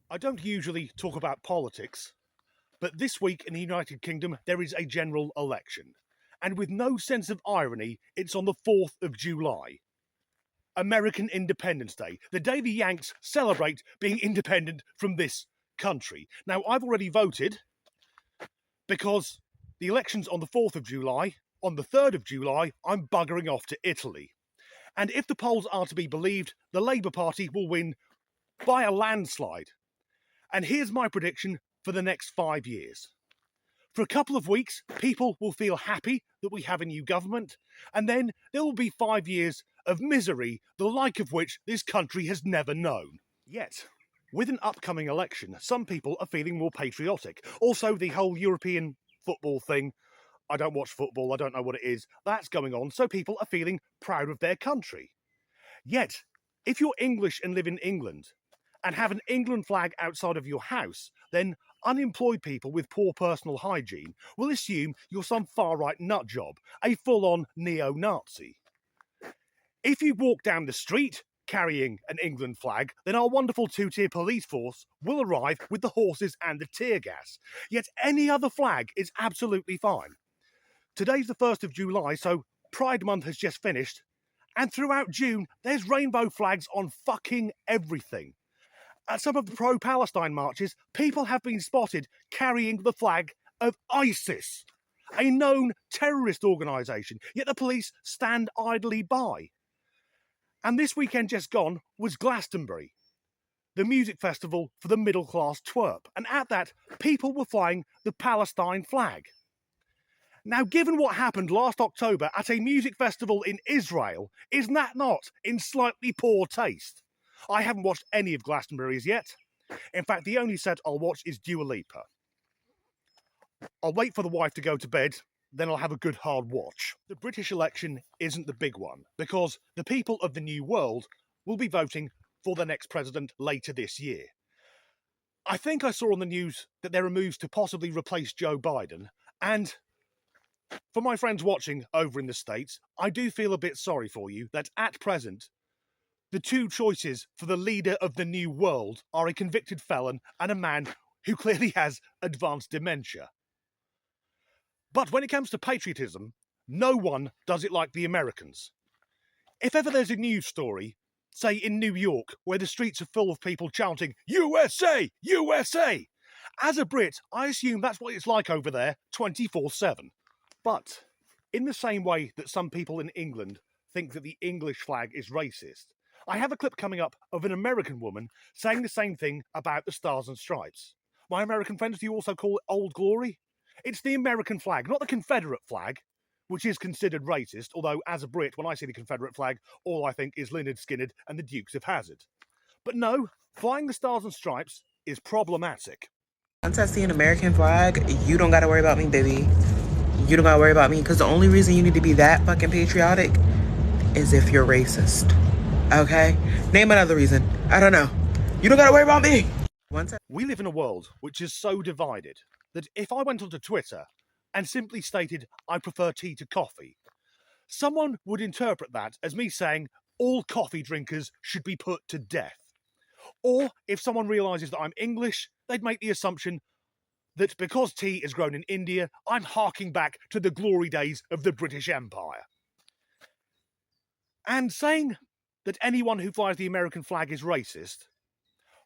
I don't usually talk about politics, but this week in the United Kingdom there is a general election. And with no sense of irony, it's on the 4th of July. American Independence Day, the day the Yanks celebrate being independent from this country. Now, I've already voted because the election's on the 4th of July. On the 3rd of July, I'm buggering off to Italy. And if the polls are to be believed, the Labour Party will win by a landslide. And here's my prediction for the next 5 years. For a couple of weeks, people will feel happy that we have a new government, and then there will be 5 years of misery, the like of which this country has never known. Yet, with an upcoming election, some people are feeling more patriotic. Also, the whole European football thing, I don't watch football, I don't know what it is, that's going on, so people are feeling proud of their country. Yet, if you're English and live in England, and have an England flag outside of your house, then unemployed people with poor personal hygiene will assume you're some far-right nutjob, a full-on neo-Nazi. If you walk down the street carrying an England flag, then our wonderful two-tier police force will arrive with the horses and the tear gas. Yet any other flag is absolutely fine. Today's the 1st of July, so Pride Month has just finished, and throughout June, there's rainbow flags on fucking everything. At some of the pro-Palestine marches, people have been spotted carrying the flag of ISIS, a known terrorist organisation, yet the police stand idly by. And this weekend just gone was Glastonbury, the music festival for the middle-class twerp, and at that, people were flying the Palestine flag. Now, given what happened last October at a music festival in Israel, is that not in slightly poor taste? I haven't watched any of Glastonbury's yet. In fact, the only set I'll watch is Dua Lipa. I'll wait for the wife to go to bed, then I'll have a good hard watch. The British election isn't the big one, because the people of the New World will be voting for the next president later this year. I think I saw on the news that there are moves to possibly replace Joe Biden, and for my friends watching over in the States, I do feel a bit sorry for you that at present, the two choices for the leader of the new world are a convicted felon and a man who clearly has advanced dementia. But when it comes to patriotism, no one does it like the Americans. If ever there's a news story, say in New York, where the streets are full of people chanting, USA! USA! As a Brit, I assume that's what it's like over there 24/7. But in the same way that some people in England think that the English flag is racist, I have a clip coming up of an American woman saying the same thing about the Stars and Stripes. My American friends, do you also call it Old Glory? It's the American flag, not the Confederate flag, which is considered racist, although as a Brit, when I see the Confederate flag, all I think is Lynyrd Skynyrd and the Dukes of Hazzard. But no, flying the Stars and Stripes is problematic. Once I see an American flag, you don't gotta worry about me, baby. You don't gotta worry about me, because the only reason you need to be that fucking patriotic is if you're racist. Okay? Name another reason. I don't know. You don't gotta worry about me. We live in a world which is so divided that if I went onto Twitter and simply stated I prefer tea to coffee, someone would interpret that as me saying all coffee drinkers should be put to death. Or if someone realises that I'm English, they'd make the assumption that because tea is grown in India, I'm harking back to the glory days of the British Empire. And saying that anyone who flies the American flag is racist,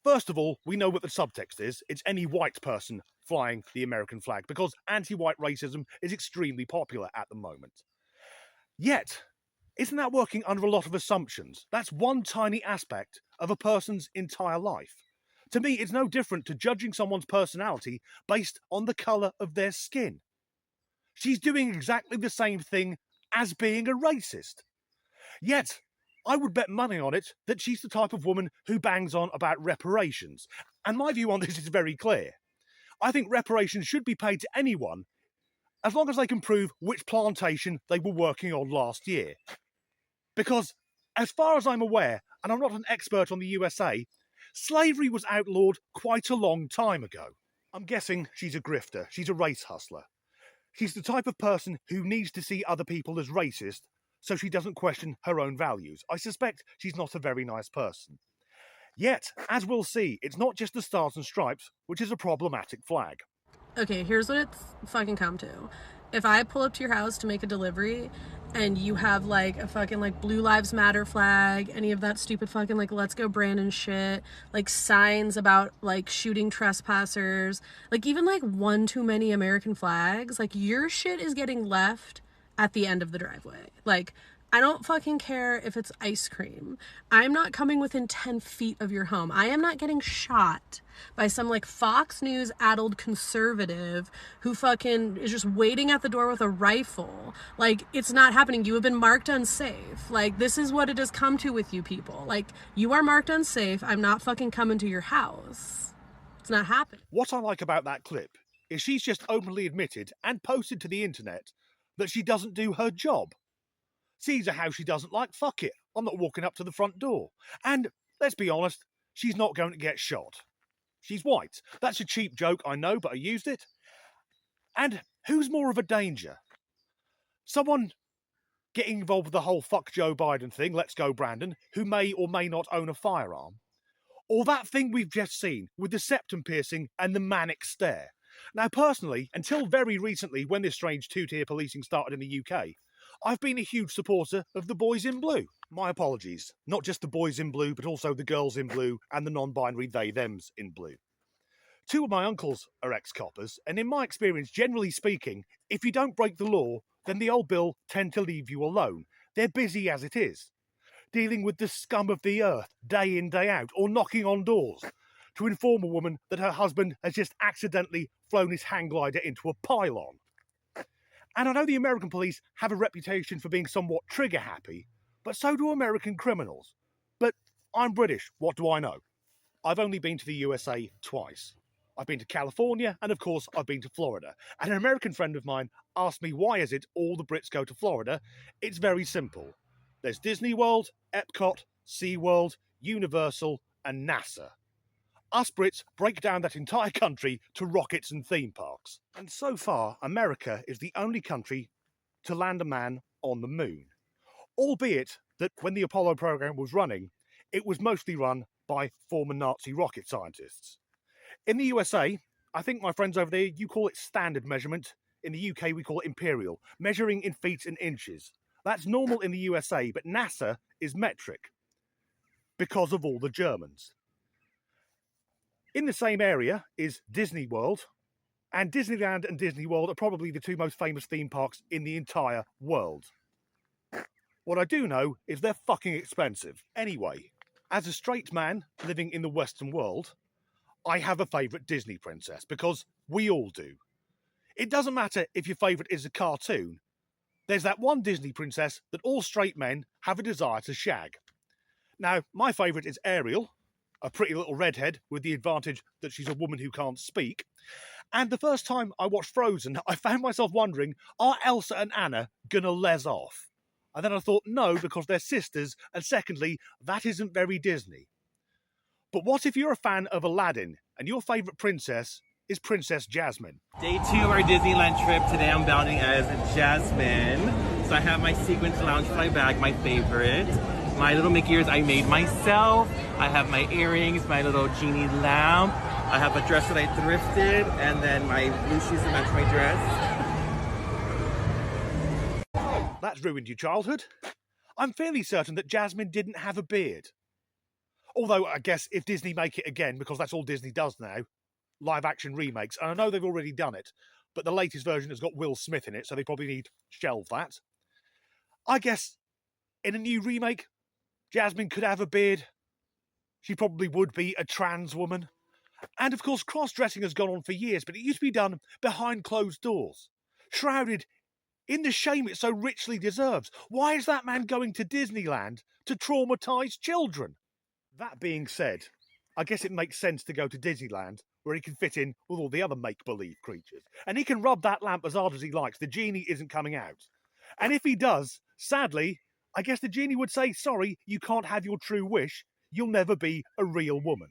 first of all, we know what the subtext is. It's any white person flying the American flag, because anti-white racism is extremely popular at the moment. Yet, isn't that working under a lot of assumptions? That's one tiny aspect of a person's entire life. To me, it's no different to judging someone's personality based on the colour of their skin. She's doing exactly the same thing as being a racist. Yet, I would bet money on it that she's the type of woman who bangs on about reparations. And my view on this is very clear. I think reparations should be paid to anyone as long as they can prove which plantation they were working on last year. Because, as far as I'm aware, and I'm not an expert on the USA, slavery was outlawed quite a long time ago. I'm guessing she's a grifter, she's a race hustler. She's the type of person who needs to see other people as racist so she doesn't question her own values. I suspect she's not a very nice person. Yet, as we'll see, it's not just the Stars and Stripes, which is a problematic flag. Okay, here's what it's fucking come to. If I pull up to your house to make a delivery and you have like a fucking like Blue Lives Matter flag, any of that stupid fucking like Let's Go Brandon shit, like signs about like shooting trespassers, like even like one too many American flags, like your shit is getting left at the end of the driveway. Like, I don't fucking care if it's ice cream. I'm not coming within 10 feet of your home. I am not getting shot by some like Fox News addled conservative who fucking is just waiting at the door with a rifle. Like, it's not happening. You have been marked unsafe. Like, this is what it has come to with you people. Like, you are marked unsafe. I'm not fucking coming to your house. It's not happening. What I like about that clip is she's just openly admitted and posted to the internet that she doesn't do her job. Sees a house she doesn't like, fuck it. I'm not walking up to the front door. And, let's be honest, she's not going to get shot. She's white. That's a cheap joke, I know, but I used it. And who's more of a danger? Someone getting involved with the whole fuck Joe Biden thing, let's go Brandon, who may or may not own a firearm. Or that thing we've just seen with the septum piercing and the manic stare. Now, personally, until very recently, when this strange two-tier policing started in the UK, I've been a huge supporter of the boys in blue. My apologies. Not just the boys in blue, but also the girls in blue and the non-binary they-thems in blue. Two of my uncles are ex-coppers, and in my experience, generally speaking, if you don't break the law, then the old bill tend to leave you alone. They're busy as it is, dealing with the scum of the earth day in, day out, or knocking on doors to inform a woman that her husband has just accidentally flown his hang glider into a pylon. And I know the American police have a reputation for being somewhat trigger-happy, but so do American criminals. But I'm British, what do I know? I've only been to the USA twice. I've been to California, and of course I've been to Florida. And an American friend of mine asked me why is it all the Brits go to Florida. It's very simple. There's Disney World, Epcot, SeaWorld, Universal, and NASA. Us Brits break down that entire country to rockets and theme parks. And so far, America is the only country to land a man on the moon. Albeit that when the Apollo program was running, it was mostly run by former Nazi rocket scientists. In the USA, I think my friends over there, you call it standard measurement. In the UK, we call it imperial, measuring in feet and inches. That's normal in the USA, but NASA is metric because of all the Germans. In the same area is Disney World, and Disneyland and Disney World are probably the two most famous theme parks in the entire world. What I do know is they're fucking expensive. Anyway, as a straight man living in the Western world, I have a favourite Disney princess, because we all do. It doesn't matter if your favourite is a cartoon. There's that one Disney princess that all straight men have a desire to shag. Now, my favourite is Ariel, a pretty little redhead with the advantage that she's a woman who can't speak. And the first time I watched Frozen, I found myself wondering, are Elsa and Anna gonna les off? And then I thought, no, because they're sisters, and secondly, that isn't very Disney. But what if you're a fan of Aladdin, and your favourite princess is Princess Jasmine? Day 2 of our Disneyland trip. Today I'm bounding as Jasmine. So I have my sequins loungefly bag, my favorite. My little Mickey ears I made myself. I have my earrings, my little genie lamp. I have a dress that I thrifted, and then my blue shoes to match my dress. That's ruined your childhood. I'm fairly certain that Jasmine didn't have a beard. Although, I guess if Disney make it again, because that's all Disney does now, live-action remakes, and I know they've already done it, but the latest version has got Will Smith in it, so they probably need to shelve that. I guess in a new remake, Jasmine could have a beard. She probably would be a trans woman. And of course, cross-dressing has gone on for years, but it used to be done behind closed doors, shrouded in the shame it so richly deserves. Why is that man going to Disneyland to traumatise children? That being said, I guess it makes sense to go to Disneyland, where he can fit in with all the other make-believe creatures. And he can rub that lamp as hard as he likes. The genie isn't coming out. And if he does, sadly, I guess the genie would say, sorry, you can't have your true wish. You'll never be a real woman.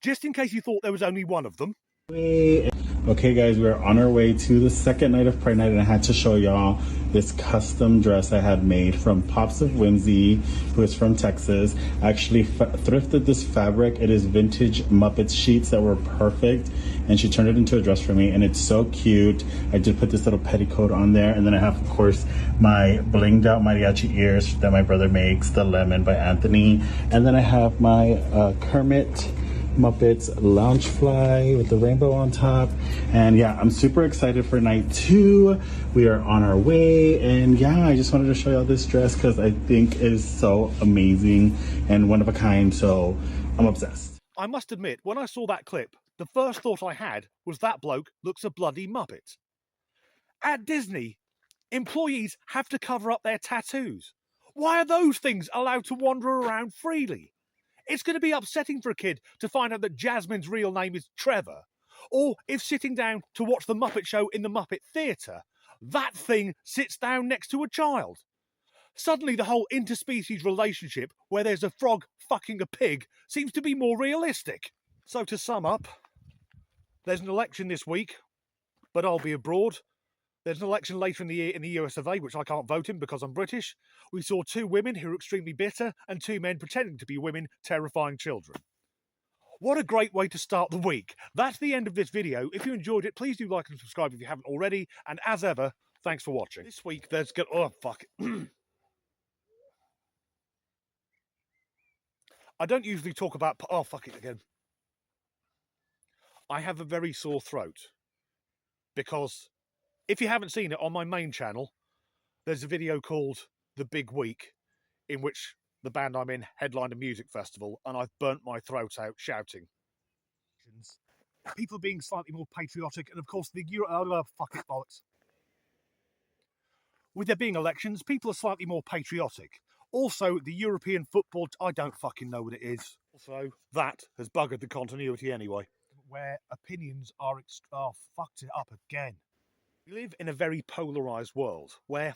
Just in case you thought there was only one of them. My Okay guys, we're on our way to the second night of Pride Night, and I had to show y'all this custom dress I had made from Pops of Whimsy, who is from Texas. I actually thrifted this fabric. It is vintage Muppets sheets that were perfect, and she turned it into a dress for me, and it's so cute. I did put this little petticoat on there, and then I have, of course, my blinged out mariachi ears that my brother makes, the Lemon by Anthony, and then I have my Kermit Muppets Loungefly with the rainbow on top. And yeah, I'm super excited for night 2. We are on our way, and yeah, I just wanted to show y'all this dress because I think it is so amazing and one of a kind, so I'm obsessed. I must admit, when I saw that clip, the first thought I had was that bloke looks a bloody Muppet. At Disney, employees have to cover up their tattoos. Why are those things allowed to wander around freely? It's going to be upsetting for a kid to find out that Jasmine's real name is Trevor. Or if sitting down to watch the Muppet Show in the Muppet Theatre, that thing sits down next to a child. Suddenly the whole interspecies relationship where there's a frog fucking a pig seems to be more realistic. So to sum up, there's an election this week, but I'll be abroad. There's an election later in the year in the US of A, which I can't vote in because I'm British. We saw 2 women who are extremely bitter and 2 men pretending to be women terrifying children. What a great way to start the week. That's the end of this video. If you enjoyed it, please do like and subscribe if you haven't already. And as ever, thanks for watching. This week there's gonna... Oh, fuck it. I don't usually talk about... Oh, fuck it again. I have a very sore throat because... If you haven't seen it, on my main channel, there's a video called The Big Week, in which the band I'm in headlined a music festival, and I've burnt my throat out shouting. People being slightly more patriotic, and of course the fuck it, bollocks. With there being elections, people are slightly more patriotic. Also, the European football, I don't fucking know what it is. Also, that has buggered the continuity anyway. Where opinions are fucked it up again. We live in a very polarised world where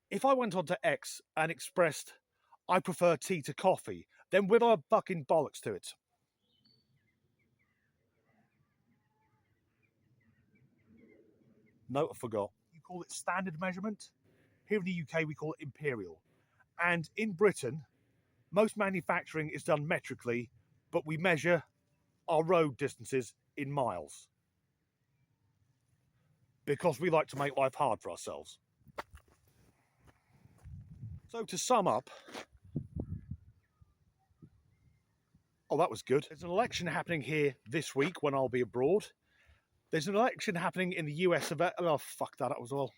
if I went onto X and expressed I prefer tea to coffee, then would I fucking bollocks to it? No, I forgot. You call it standard measurement. Here in the UK we call it imperial. And in Britain, most manufacturing is done metrically, but we measure our road distances in miles. Because we like to make life hard for ourselves. So to sum up, oh, that was good. There's an election happening here this week when I'll be abroad. There's an election happening in the US of... Oh, fuck that, that was all.